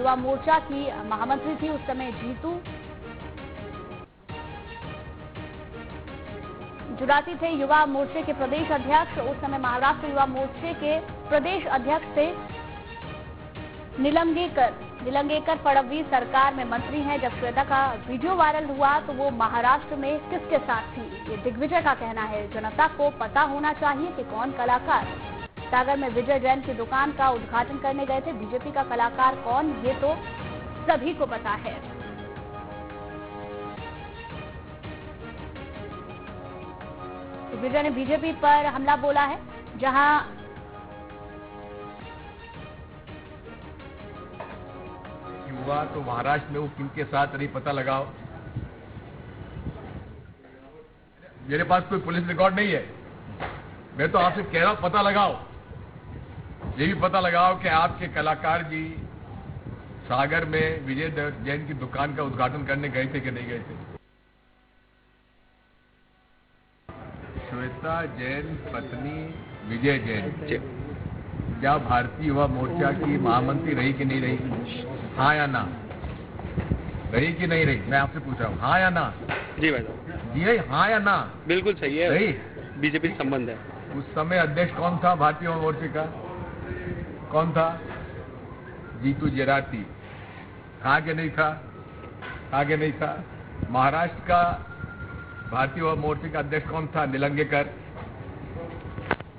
युवा मोर्चा की महामंत्री थी उस समय जीतू जुराती थे युवा मोर्चे के प्रदेश अध्यक्ष। उस समय महाराष्ट्र युवा मोर्चे के प्रदेश अध्यक्ष थे निलंगेकर फडणवीस सरकार में मंत्री हैं। जब श्वेता का वीडियो वायरल हुआ तो वो महाराष्ट्र में किसके साथ थी, ये दिग्विजय का कहना है। जनता को पता होना चाहिए कि कौन कलाकार सागर में विजय जैन की दुकान का उद्घाटन करने गए थे। बीजेपी का कलाकार कौन, ये तो सभी को पता है। दिग्विजय ने बीजेपी पर हमला बोला है, जहां हुआ तो महाराष्ट्र में वो किनके साथ नहीं पता लगाओ। मेरे पास कोई पुलिस रिकॉर्ड नहीं है, मैं तो आपसे कह रहा हूं पता लगाओ। ये भी पता लगाओ कि आपके कलाकार जी सागर में विजय जैन की दुकान का उद्घाटन करने गए थे कि नहीं गए थे। श्वेता जैन पत्नी विजय जैन क्या भारतीय युवा मोर्चा की महामंत्री रही कि नहीं रही? हाँ या ना? रही कि नहीं रही? मैं आपसे पूछ रहा हूँ, हाँ या ना? जी भाई साहब। जी हाँ या ना? बिल्कुल सही है। रही। बीजेपी से संबंध है। उस समय अध्यक्ष कौन था भारतीय युवा मोर्चे का? कौन था? जीतू जराती। था कि नहीं था? था कि नहीं था? महाराष्ट्र का भारतीय युवा मोर्चे का अध्यक्ष कौन था? निलंगेकर।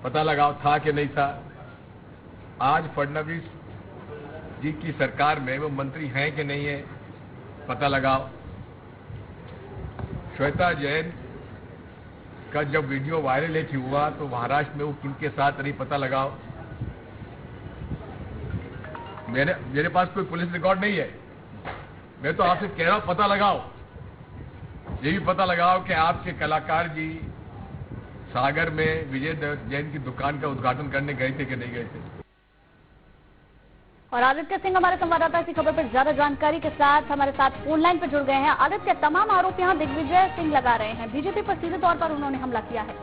पता लगाओ था कि नहीं था। आज फडणवीस जी की सरकार में वो मंत्री हैं कि नहीं है, पता लगाओ। श्वेता जैन का जब वीडियो वायरल एक हुआ तो महाराष्ट्र में वो किनके साथ नहीं, पता लगाओ। मेरे पास कोई पुलिस रिकॉर्ड नहीं है, मैं तो आपसे कह रहा हूं पता लगाओ। ये भी पता लगाओ कि आपके कलाकार जी सागर में विजय जैन की दुकान का उद्घाटन करने गए थे कि नहीं गए थे। और आदित्य सिंह हमारे संवाददाता इसी खबर पर ज्यादा जानकारी के साथ हमारे साथ फोन लाइन पर जुड़ गए हैं। आदित्य, तमाम आरोप यहाँ दिग्विजय सिंह लगा रहे हैं, बीजेपी पर सीधे तौर पर उन्होंने हमला किया है।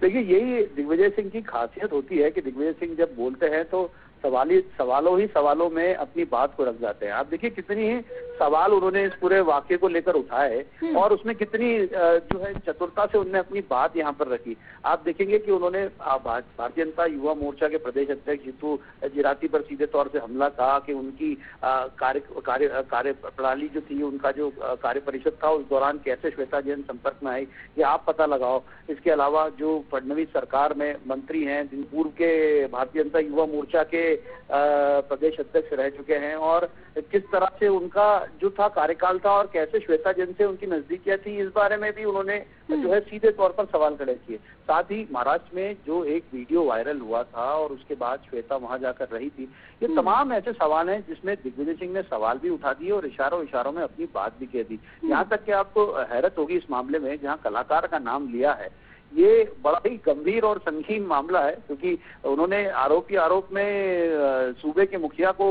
देखिए, यही दिग्विजय सिंह की खासियत होती है कि दिग्विजय सिंह जब बोलते हैं तो सवालों में अपनी बात को रख जाते हैं। आप देखिए कितनी सवाल उन्होंने इस पूरे वाक्य को लेकर उठाए और उसमें कितनी जो है चतुरता से उन्होंने अपनी बात यहाँ पर रखी। आप देखेंगे कि उन्होंने भारतीय जनता युवा मोर्चा के प्रदेश अध्यक्ष जीतू जराती पर सीधे तौर से हमला कहा कि उनकी कार्य प्रणाली जो थी, उनका जो कार्य परिषद था, उस दौरान कैसे श्वेता जैन संपर्क में आई, ये आप पता लगाओ। इसके अलावा जो फडणवीस सरकार में मंत्री हैं, पूर्व के भारतीय जनता युवा मोर्चा के प्रदेश अध्यक्ष रह चुके हैं, और किस तरह से उनका जो था कार्यकाल था और कैसे श्वेता जैन से उनकी नजदीकियां थी, इस बारे में भी उन्होंने जो है सीधे तौर पर सवाल खड़े किए। साथ ही महाराष्ट्र में जो एक वीडियो वायरल हुआ था और उसके बाद श्वेता वहां जाकर रही थी, ये तमाम ऐसे सवाल हैं जिसमें दिग्विजय सिंह ने सवाल भी उठा दिए और इशारों में अपनी बात भी कह दी। यहाँ तक कि आपको हैरत होगी इस मामले में, जहाँ कलाकार का नाम लिया है, ये बड़ा ही गंभीर और संगीन मामला है, क्योंकि उन्होंने आरोप में सूबे के मुखिया को,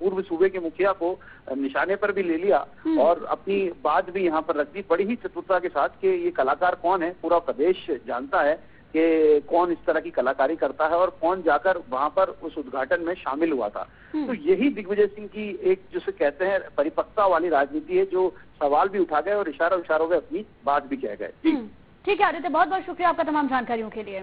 पूर्व सूबे के मुखिया को निशाने पर भी ले लिया और अपनी बात भी यहाँ पर रख दी बड़ी ही चतुरता के साथ कि ये कलाकार कौन है। पूरा प्रदेश जानता है कि कौन इस तरह की कलाकारी करता है और कौन जाकर वहां पर उस उद्घाटन में शामिल हुआ था। तो यही दिग्विजय सिंह की एक जिसे कहते हैं परिपक्वता वाली राजनीति है, जो सवाल भी उठा गए और इशारों में अपनी बात भी कह गए। ठीक है आदित्य, बहुत बहुत शुक्रिया आपका तमाम जानकारियों के लिए।